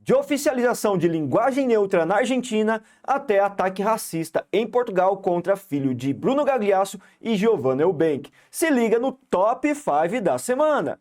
De oficialização de linguagem neutra na Argentina até ataque racista em Portugal contra filho de Bruno Gagliasso e Giovanna Eubank. Se liga no Top 5 da semana.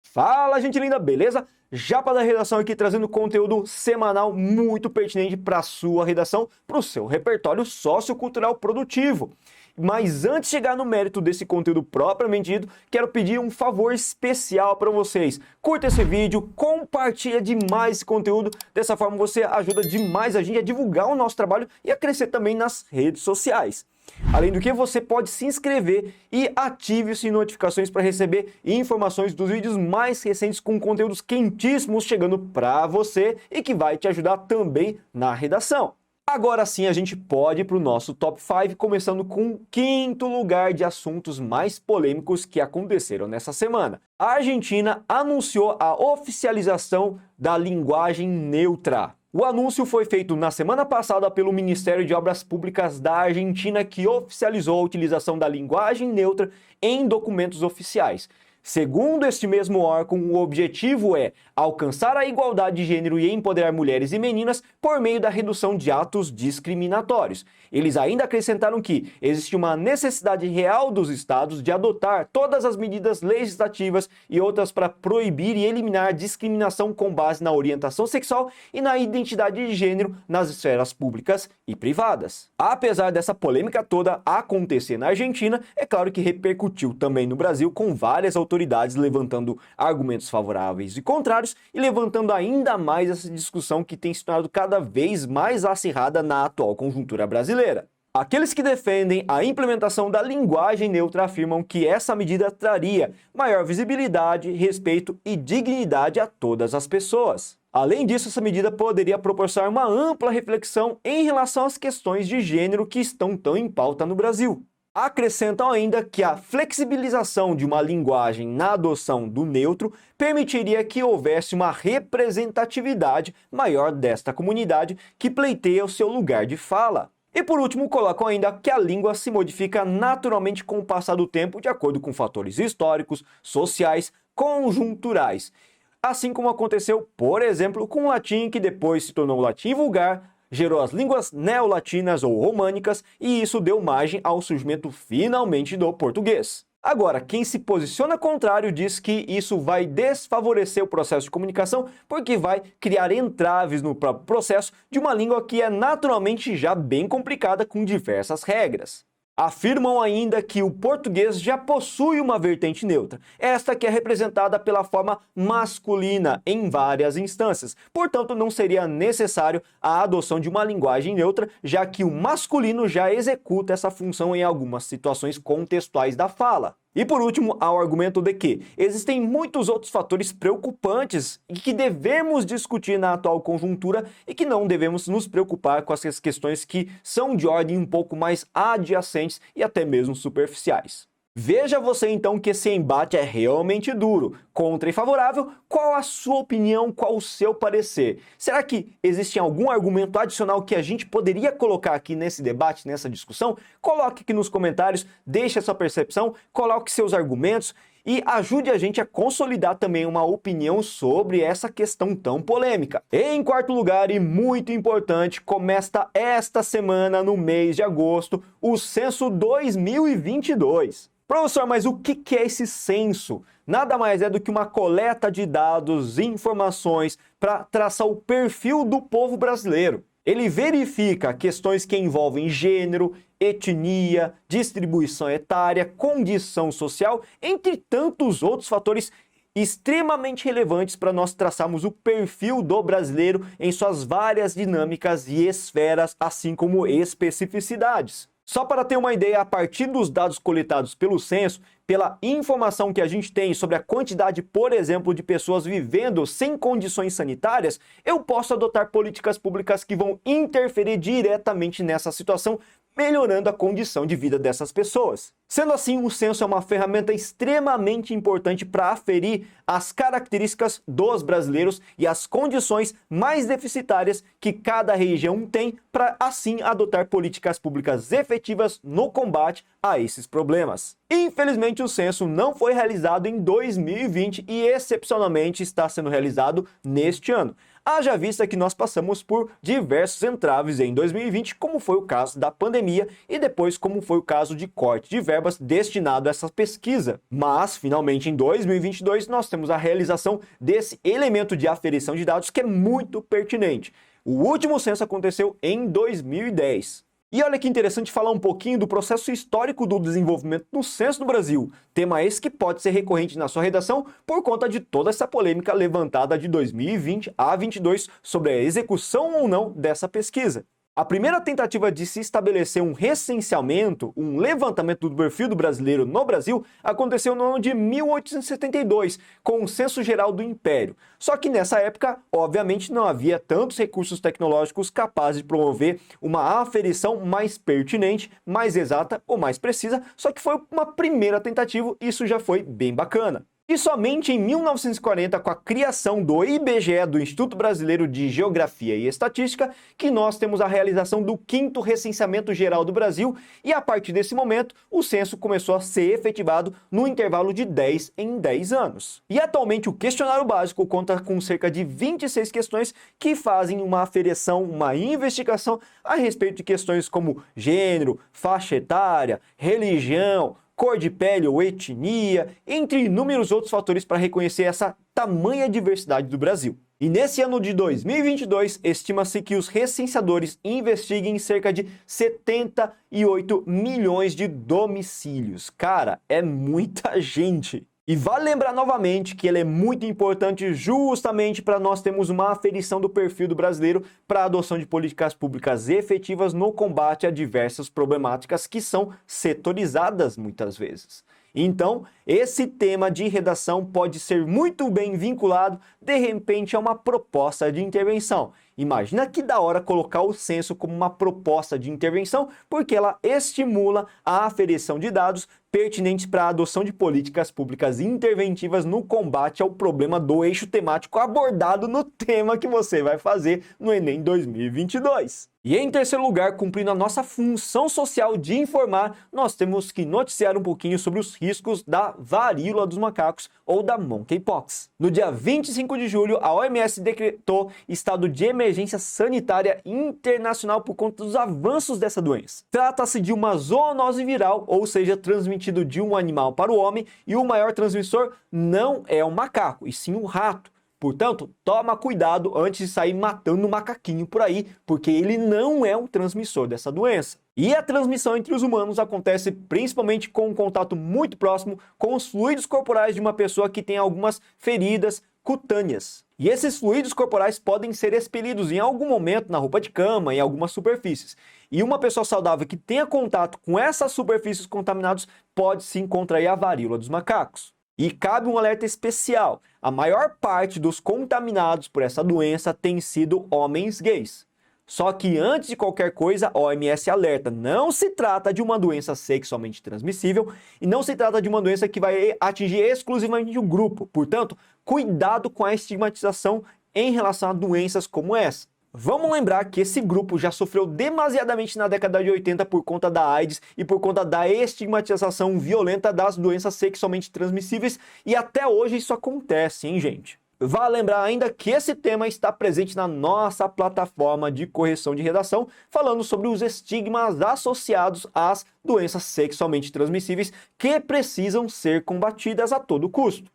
Fala, gente linda, beleza? Japa da redação aqui trazendo conteúdo semanal muito pertinente para a sua redação, para o seu repertório sociocultural produtivo. Mas antes de chegar no mérito desse conteúdo propriamente dito, quero pedir um favor especial para vocês. Curta esse vídeo, compartilha demais esse conteúdo, dessa forma você ajuda demais a gente a divulgar o nosso trabalho e a crescer também nas redes sociais. Além do que, você pode se inscrever e ative as notificações para receber informações dos vídeos mais recentes com conteúdos quentíssimos chegando para você e que vai te ajudar também na redação. Agora sim a gente pode ir para o nosso Top 5, começando com o quinto lugar de assuntos mais polêmicos que aconteceram nessa semana. A Argentina anunciou a oficialização da linguagem neutra. O anúncio foi feito na semana passada pelo Ministério de Obras Públicas da Argentina, que oficializou a utilização da linguagem neutra em documentos oficiais. Segundo este mesmo órgão, o objetivo é alcançar a igualdade de gênero e empoderar mulheres e meninas por meio da redução de atos discriminatórios. Eles ainda acrescentaram que existe uma necessidade real dos estados de adotar todas as medidas legislativas e outras para proibir e eliminar discriminação com base na orientação sexual e na identidade de gênero nas esferas públicas e privadas. Apesar dessa polêmica toda acontecer na Argentina, é claro que repercutiu também no Brasil, com várias autoridades levantando argumentos favoráveis e contrários e levantando ainda mais essa discussão que tem se tornado cada vez mais acirrada na atual conjuntura brasileira. Aqueles que defendem a implementação da linguagem neutra afirmam que essa medida traria maior visibilidade, respeito e dignidade a todas as pessoas. Além disso, essa medida poderia proporcionar uma ampla reflexão em relação às questões de gênero que estão tão em pauta no Brasil. Acrescentam ainda que a flexibilização de uma linguagem na adoção do neutro permitiria que houvesse uma representatividade maior desta comunidade que pleiteia o seu lugar de fala. E por último, colocam ainda que a língua se modifica naturalmente com o passar do tempo de acordo com fatores históricos, sociais, conjunturais. Assim como aconteceu, por exemplo, com o latim, que depois se tornou o latim vulgar, gerou as línguas neolatinas ou românicas e isso deu margem ao surgimento finalmente do português. Agora, quem se posiciona contrário diz que isso vai desfavorecer o processo de comunicação porque vai criar entraves no próprio processo de uma língua que é naturalmente já bem complicada com diversas regras. Afirmam ainda que o português já possui uma vertente neutra, esta que é representada pela forma masculina em várias instâncias, portanto não seria necessário a adoção de uma linguagem neutra, já que o masculino já executa essa função em algumas situações contextuais da fala. E por último, há o argumento de que existem muitos outros fatores preocupantes e que devemos discutir na atual conjuntura e que não devemos nos preocupar com essas questões que são de ordem um pouco mais adjacentes e até mesmo superficiais. Veja você então que esse embate é realmente duro, contra e favorável. Qual a sua opinião, qual o seu parecer? Será que existe algum argumento adicional que a gente poderia colocar aqui nesse debate, nessa discussão? Coloque aqui nos comentários, deixe a sua percepção, coloque seus argumentos e ajude a gente a consolidar também uma opinião sobre essa questão tão polêmica. Em quarto lugar, e muito importante, começa esta semana, no mês de agosto, o Censo 2022. Professor, mas o que é esse censo? Nada mais é do que uma coleta de dados e informações para traçar o perfil do povo brasileiro. Ele verifica questões que envolvem gênero, etnia, distribuição etária, condição social, entre tantos outros fatores extremamente relevantes para nós traçarmos o perfil do brasileiro em suas várias dinâmicas e esferas, assim como especificidades. Só para ter uma ideia, a partir dos dados coletados pelo censo, pela informação que a gente tem sobre a quantidade, por exemplo, de pessoas vivendo sem condições sanitárias, eu posso adotar políticas públicas que vão interferir diretamente nessa situação, melhorando a condição de vida dessas pessoas. Sendo assim, o censo é uma ferramenta extremamente importante para aferir as características dos brasileiros e as condições mais deficitárias que cada região tem para assim adotar políticas públicas efetivas no combate a esses problemas. Infelizmente, o censo não foi realizado em 2020 e excepcionalmente está sendo realizado neste ano. Haja vista que nós passamos por diversos entraves em 2020, como foi o caso da pandemia e depois como foi o caso de corte de verbas destinado a essa pesquisa. Mas, finalmente, em 2022, nós temos a realização desse elemento de aferição de dados que é muito pertinente. O último censo aconteceu em 2010. E olha que interessante falar um pouquinho do processo histórico do desenvolvimento do censo no Brasil, tema esse que pode ser recorrente na sua redação por conta de toda essa polêmica levantada de 2020 a 2022 sobre a execução ou não dessa pesquisa. A primeira tentativa de se estabelecer um recenseamento, um levantamento do perfil do brasileiro no Brasil, aconteceu no ano de 1872, com o Censo Geral do Império. Só que nessa época, obviamente, não havia tantos recursos tecnológicos capazes de promover uma aferição mais pertinente, mais exata ou mais precisa, só que foi uma primeira tentativa e isso já foi bem bacana. E somente em 1940, com a criação do IBGE, do Instituto Brasileiro de Geografia e Estatística, que nós temos a realização do 5º Recenseamento Geral do Brasil, e a partir desse momento, o censo começou a ser efetivado no intervalo de 10 em 10 anos. E atualmente o questionário básico conta com cerca de 26 questões que fazem uma aferição, uma investigação a respeito de questões como gênero, faixa etária, religião, cor de pele ou etnia, entre inúmeros outros fatores para reconhecer essa tamanha diversidade do Brasil. E nesse ano de 2022, estima-se que os recenseadores investiguem cerca de 78 milhões de domicílios. Cara, é muita gente! E vale lembrar novamente que ele é muito importante justamente para nós termos uma aferição do perfil do brasileiro para a adoção de políticas públicas efetivas no combate a diversas problemáticas que são setorizadas muitas vezes. Então, esse tema de redação pode ser muito bem vinculado, de repente, a uma proposta de intervenção. Imagina que da hora colocar o censo como uma proposta de intervenção, porque ela estimula a aferição de dados pertinentes para a adoção de políticas públicas interventivas no combate ao problema do eixo temático abordado no tema que você vai fazer no Enem 2022. E em terceiro lugar, cumprindo a nossa função social de informar, nós temos que noticiar um pouquinho sobre os riscos da varíola dos macacos ou da monkeypox. No dia 25 de julho, a OMS decretou estado de emergência sanitária internacional por conta dos avanços dessa doença. Trata-se de uma zoonose viral, ou seja, transmitido de um animal para o homem, e o maior transmissor não é o macaco, e sim o rato. Portanto, toma cuidado antes de sair matando um macaquinho por aí, porque ele não é um transmissor dessa doença. E a transmissão entre os humanos acontece principalmente com um contato muito próximo com os fluidos corporais de uma pessoa que tem algumas feridas cutâneas. E esses fluidos corporais podem ser expelidos em algum momento na roupa de cama, em algumas superfícies. E uma pessoa saudável que tenha contato com essas superfícies contaminadas pode sim contrair a varíola dos macacos. E cabe um alerta especial: a maior parte dos contaminados por essa doença tem sido homens gays. Só que antes de qualquer coisa, a OMS alerta: não se trata de uma doença sexualmente transmissível e não se trata de uma doença que vai atingir exclusivamente o grupo. Portanto, cuidado com a estigmatização em relação a doenças como essa. Vamos lembrar que esse grupo já sofreu demasiadamente na década de 80 por conta da AIDS e por conta da estigmatização violenta das doenças sexualmente transmissíveis, e até hoje isso acontece, hein, gente? Vale lembrar ainda que esse tema está presente na nossa plataforma de correção de redação, falando sobre os estigmas associados às doenças sexualmente transmissíveis que precisam ser combatidas a todo custo.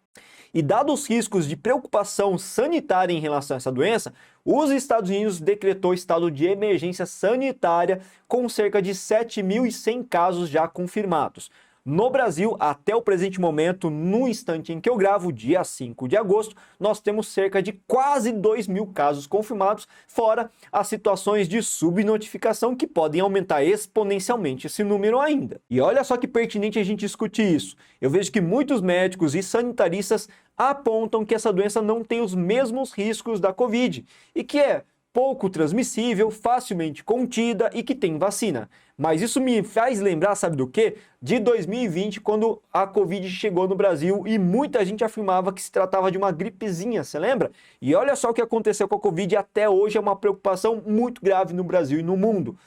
E dados os riscos de preocupação sanitária em relação a essa doença, os Estados Unidos decretou estado de emergência sanitária com cerca de 7.100 casos já confirmados. No Brasil, até o presente momento, no instante em que eu gravo, dia 5 de agosto, nós temos cerca de quase 2.000 casos confirmados, fora as situações de subnotificação que podem aumentar exponencialmente esse número ainda. E olha só que pertinente a gente discutir isso. Eu vejo que muitos médicos e sanitaristas apontam que essa doença não tem os mesmos riscos da Covid e que é pouco transmissível, facilmente contida e que tem vacina. Mas isso me faz lembrar, sabe do quê? De 2020, quando a Covid chegou no Brasil e muita gente afirmava que se tratava de uma gripezinha, você lembra? E olha só o que aconteceu com a Covid e até hoje é uma preocupação muito grave no Brasil e no mundo.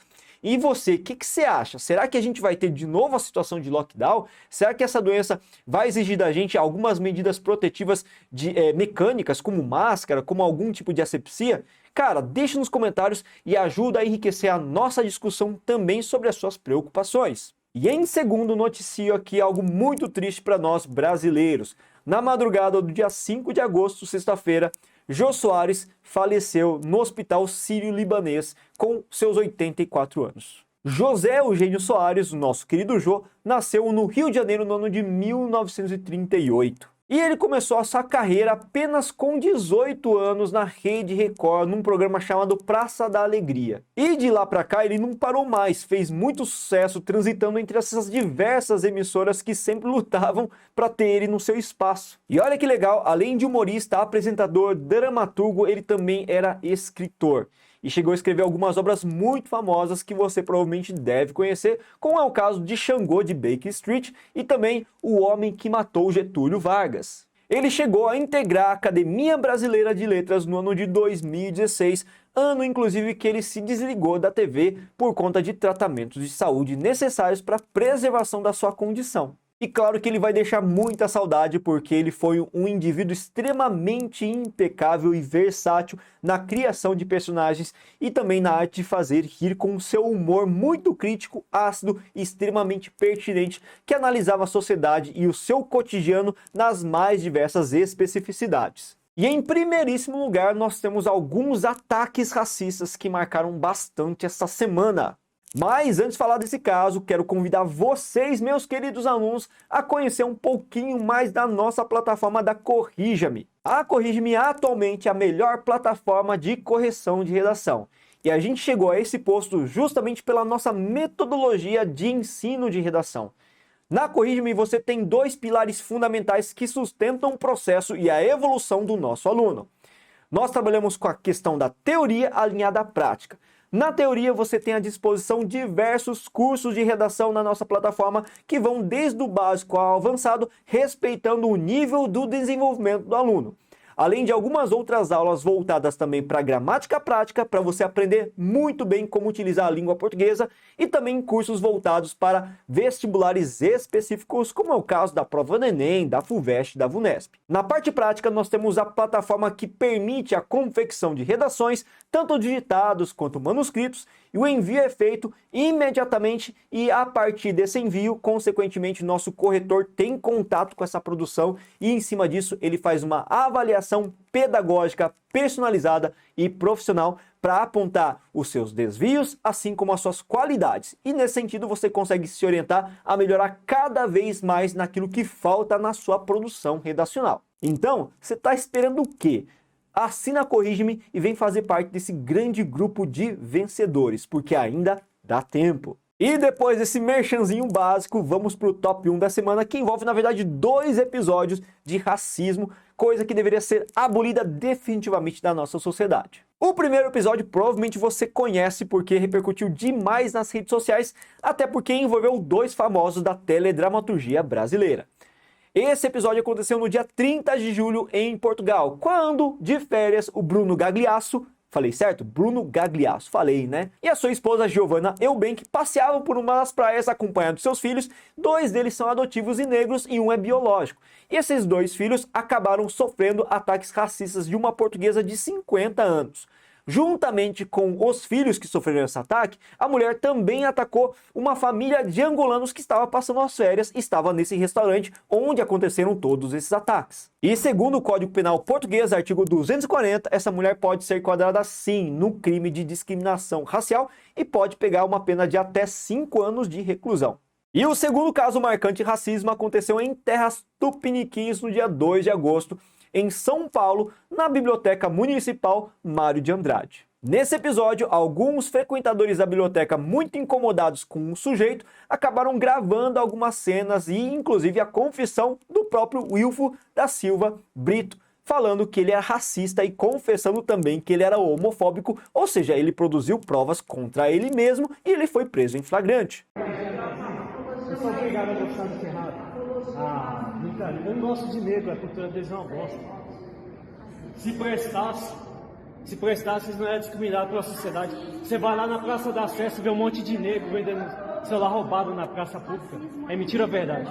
E você, o que você acha? Será que a gente vai ter de novo a situação de lockdown? Será que essa doença vai exigir da gente algumas medidas protetivas mecânicas, como máscara, como algum tipo de asepsia? Cara, deixa nos comentários e ajuda a enriquecer a nossa discussão também sobre as suas preocupações. E em segundo, noticio aqui algo muito triste para nós brasileiros. Na madrugada do dia 5 de agosto, sexta-feira, Jô Soares faleceu no Hospital Sírio-Libanês com seus 84 anos. José Eugênio Soares, o nosso querido Jô, nasceu no Rio de Janeiro no ano de 1938. E ele começou a sua carreira apenas com 18 anos na Rede Record, num programa chamado Praça da Alegria. E de lá pra cá ele não parou mais, fez muito sucesso transitando entre essas diversas emissoras que sempre lutavam para ter ele no seu espaço. E olha que legal, além de humorista, apresentador, dramaturgo, ele também era escritor. E chegou a escrever algumas obras muito famosas que você provavelmente deve conhecer, como é o caso de Xangô de Baker Street e também O Homem que Matou Getúlio Vargas. Ele chegou a integrar a Academia Brasileira de Letras no ano de 2016, ano inclusive que ele se desligou da TV por conta de tratamentos de saúde necessários para a preservação da sua condição. E claro que ele vai deixar muita saudade porque ele foi um indivíduo extremamente impecável e versátil na criação de personagens e também na arte de fazer rir com seu humor muito crítico, ácido e extremamente pertinente que analisava a sociedade e o seu cotidiano nas mais diversas especificidades. E em primeiríssimo lugar nós temos alguns ataques racistas que marcaram bastante essa semana. Mas antes de falar desse caso, quero convidar vocês, meus queridos alunos, a conhecer um pouquinho mais da nossa plataforma da Corrija-me. A Corrija-me atualmente é a melhor plataforma de correção de redação. E a gente chegou a esse posto justamente pela nossa metodologia de ensino de redação. Na Corrija-me você tem dois pilares fundamentais que sustentam o processo e a evolução do nosso aluno. Nós trabalhamos com a questão da teoria alinhada à prática. Na teoria, você tem à disposição diversos cursos de redação na nossa plataforma que vão desde o básico ao avançado, respeitando o nível do desenvolvimento do aluno. Além de algumas outras aulas voltadas também para a gramática prática, para você aprender muito bem como utilizar a língua portuguesa, e também cursos voltados para vestibulares específicos, como é o caso da prova do Enem, da FUVEST e da VUNESP. Na parte prática, nós temos a plataforma que permite a confecção de redações, tanto digitados quanto manuscritos, e o envio é feito imediatamente e a partir desse envio, consequentemente, nosso corretor tem contato com essa produção e em cima disso ele faz uma avaliação pedagógica, personalizada e profissional para apontar os seus desvios, assim como as suas qualidades. E nesse sentido você consegue se orientar a melhorar cada vez mais naquilo que falta na sua produção redacional. Então, você está esperando o quê? Assina a Corrige-me e vem fazer parte desse grande grupo de vencedores, porque ainda dá tempo. E depois desse merchanzinho básico, vamos para o top 1 da semana, que envolve, na verdade, 2 episódios de racismo, coisa que deveria ser abolida definitivamente da nossa sociedade. O primeiro episódio provavelmente você conhece porque repercutiu demais nas redes sociais, até porque envolveu 2 famosos da teledramaturgia brasileira. Esse episódio aconteceu no dia 30 de julho em Portugal, quando, de férias, o Bruno Gagliasso, falei certo? Bruno Gagliasso, falei, né? E a sua esposa Giovanna Eubank passeavam por uma das praias acompanhando seus filhos, 2 deles são adotivos e negros e um é biológico. E esses 2 filhos acabaram sofrendo ataques racistas de uma portuguesa de 50 anos. Juntamente com os filhos que sofreram esse ataque, a mulher também atacou uma família de angolanos que estava passando as férias e estava nesse restaurante onde aconteceram todos esses ataques. E segundo o Código Penal português, artigo 240, essa mulher pode ser enquadrada sim no crime de discriminação racial e pode pegar uma pena de até 5 anos de reclusão. E o segundo caso marcante de racismo aconteceu em Terras Tupiniquins no dia 2 de agosto, em São Paulo, na Biblioteca Municipal Mário de Andrade. Nesse episódio, alguns frequentadores da biblioteca, muito incomodados com o sujeito, acabaram gravando algumas cenas e inclusive a confissão do próprio Wilfo da Silva Brito, falando que ele era racista e confessando também que ele era homofóbico, ou seja, ele produziu provas contra ele mesmo e ele foi preso em flagrante. Eu sou obrigado a gostar do que é errado. Ah, brincadeira. Eu não gosto de negro, a cultura deles é uma bosta. Se prestasse, eles não eram discriminados pela sociedade. Você vai lá na Praça da Sé, vê um monte de negro vendendo celular roubado na praça pública. É mentira ou verdade?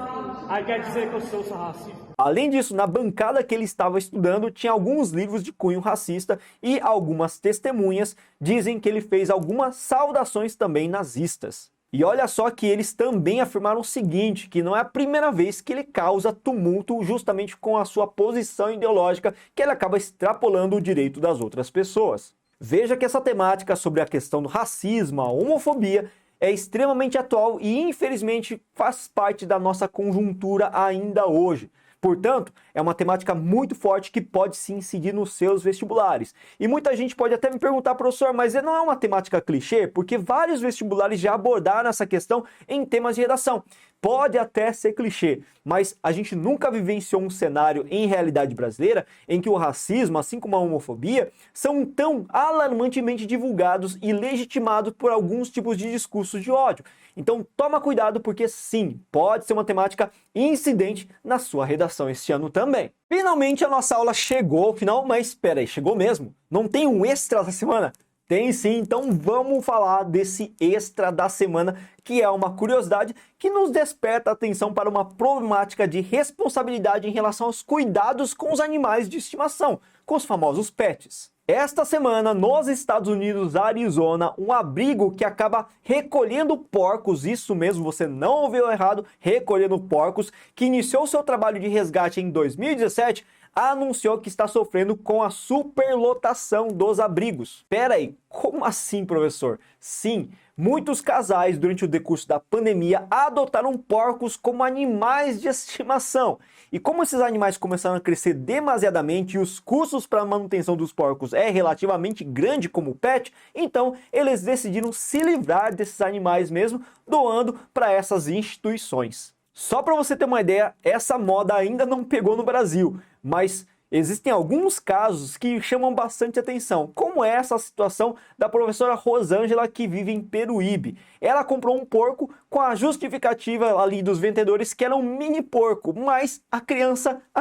Aí quer dizer que eu sou racista? Além disso, na bancada que ele estava estudando, tinha alguns livros de cunho racista e algumas testemunhas dizem que ele fez algumas saudações também nazistas. E olha só que eles também afirmaram o seguinte, que não é a primeira vez que ele causa tumulto justamente com a sua posição ideológica, que ele acaba extrapolando o direito das outras pessoas. Veja que essa temática sobre a questão do racismo, a homofobia, é extremamente atual e infelizmente faz parte da nossa conjuntura ainda hoje. Portanto, é uma temática muito forte que pode se incidir nos seus vestibulares. E muita gente pode até me perguntar, professor, mas não é uma temática clichê? Porque vários vestibulares já abordaram essa questão em temas de redação. Pode até ser clichê, mas a gente nunca vivenciou um cenário em realidade brasileira em que o racismo, assim como a homofobia, são tão alarmantemente divulgados e legitimados por alguns tipos de discursos de ódio. Então toma cuidado porque sim, pode ser uma temática incidente na sua redação este ano também. Finalmente a nossa aula chegou ao final, mas espera aí, chegou mesmo? Não tem um extra da semana? Tem sim, então vamos falar desse extra da semana, que é uma curiosidade que nos desperta a atenção para uma problemática de responsabilidade em relação aos cuidados com os animais de estimação, com os famosos pets. Esta semana, nos Estados Unidos, Arizona, um abrigo que acaba recolhendo porcos, isso mesmo, você não ouviu errado, recolhendo porcos, que iniciou seu trabalho de resgate em 2017, anunciou que está sofrendo com a superlotação dos abrigos. Pera aí, como assim, professor? Sim, muitos casais durante o decurso da pandemia adotaram porcos como animais de estimação. E como esses animais começaram a crescer demasiadamente e os custos para a manutenção dos porcos é relativamente grande como pet, então eles decidiram se livrar desses animais mesmo, doando para essas instituições. Só para você ter uma ideia, essa moda ainda não pegou no Brasil, mas existem alguns casos que chamam bastante atenção, como essa situação da professora Rosângela que vive em Peruíbe. Ela comprou um porco com a justificativa ali dos vendedores que era um mini porco, mas a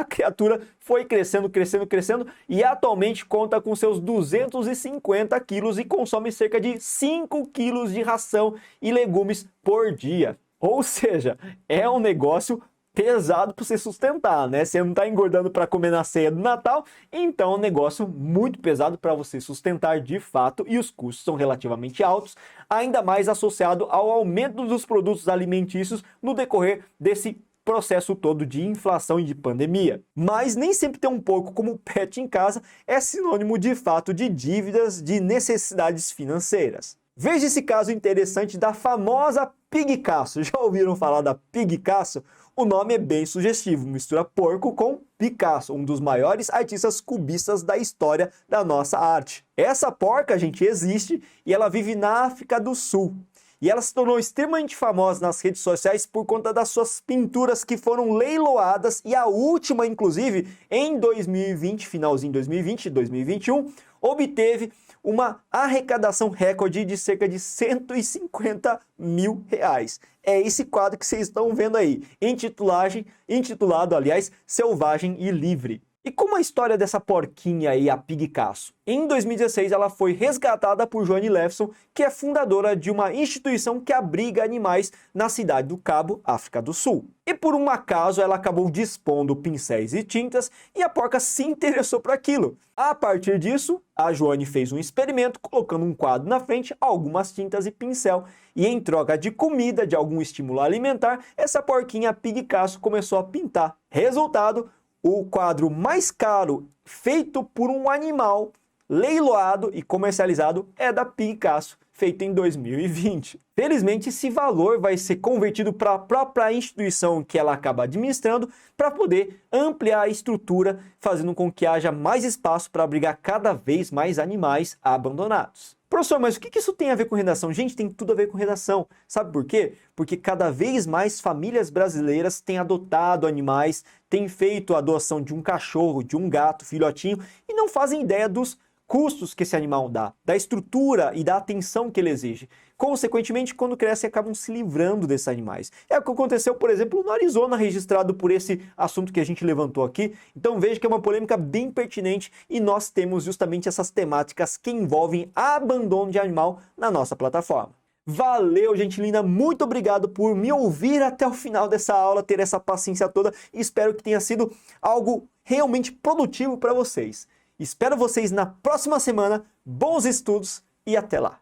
criatura foi crescendo e atualmente conta com seus 250 quilos e consome cerca de 5 quilos de ração e legumes por dia. Ou seja, é um negócio pesado para você sustentar, né? Você não está engordando para comer na ceia do Natal, então é um negócio muito pesado para você sustentar de fato e os custos são relativamente altos, ainda mais associado ao aumento dos produtos alimentícios no decorrer desse processo todo de inflação e de pandemia. Mas nem sempre ter um porco como pet em casa é sinônimo de fato de dívidas, de necessidades financeiras. Veja esse caso interessante da famosa Picasso. Já ouviram falar da Picasso? O nome é bem sugestivo, mistura porco com Picasso, um dos maiores artistas cubistas da história da nossa arte. Essa porca, gente, existe e ela vive na África do Sul. E ela se tornou extremamente famosa nas redes sociais por conta das suas pinturas que foram leiloadas e a última, inclusive, em 2020, finalzinho de 2020 e 2021, obteve uma arrecadação recorde de cerca de 150 mil reais. É esse quadro que vocês estão vendo aí, intitulado, aliás, Selvagem e Livre. E como a história dessa porquinha aí, a Picasso? Em 2016, ela foi resgatada por Joanne Lefson, que é fundadora de uma instituição que abriga animais na cidade do Cabo, África do Sul. E por um acaso, ela acabou dispondo pincéis e tintas e a porca se interessou por aquilo. A partir disso, a Joanne fez um experimento colocando um quadro na frente, algumas tintas e pincel. E em troca de comida, de algum estímulo alimentar, essa porquinha Picasso começou a pintar. Resultado, o quadro mais caro feito por um animal leiloado e comercializado é da Picasso, feito em 2020. Felizmente, esse valor vai ser convertido para a própria instituição que ela acaba administrando para poder ampliar a estrutura, fazendo com que haja mais espaço para abrigar cada vez mais animais abandonados. Professor, mas o que isso tem a ver com redação? Gente, tem tudo a ver com redação. Sabe por quê? Porque cada vez mais famílias brasileiras têm adotado animais, têm feito a adoção de um cachorro, de um gato, filhotinho, e não fazem ideia dos custos que esse animal dá, da estrutura e da atenção que ele exige. Consequentemente, quando crescem, acabam se livrando desses animais. É o que aconteceu, por exemplo, no Arizona, registrado por esse assunto que a gente levantou aqui. Então veja que é uma polêmica bem pertinente e nós temos justamente essas temáticas que envolvem abandono de animal na nossa plataforma. Valeu, gente linda, muito obrigado por me ouvir até o final dessa aula, ter essa paciência toda e espero que tenha sido algo realmente produtivo para vocês. Espero vocês na próxima semana, bons estudos e até lá!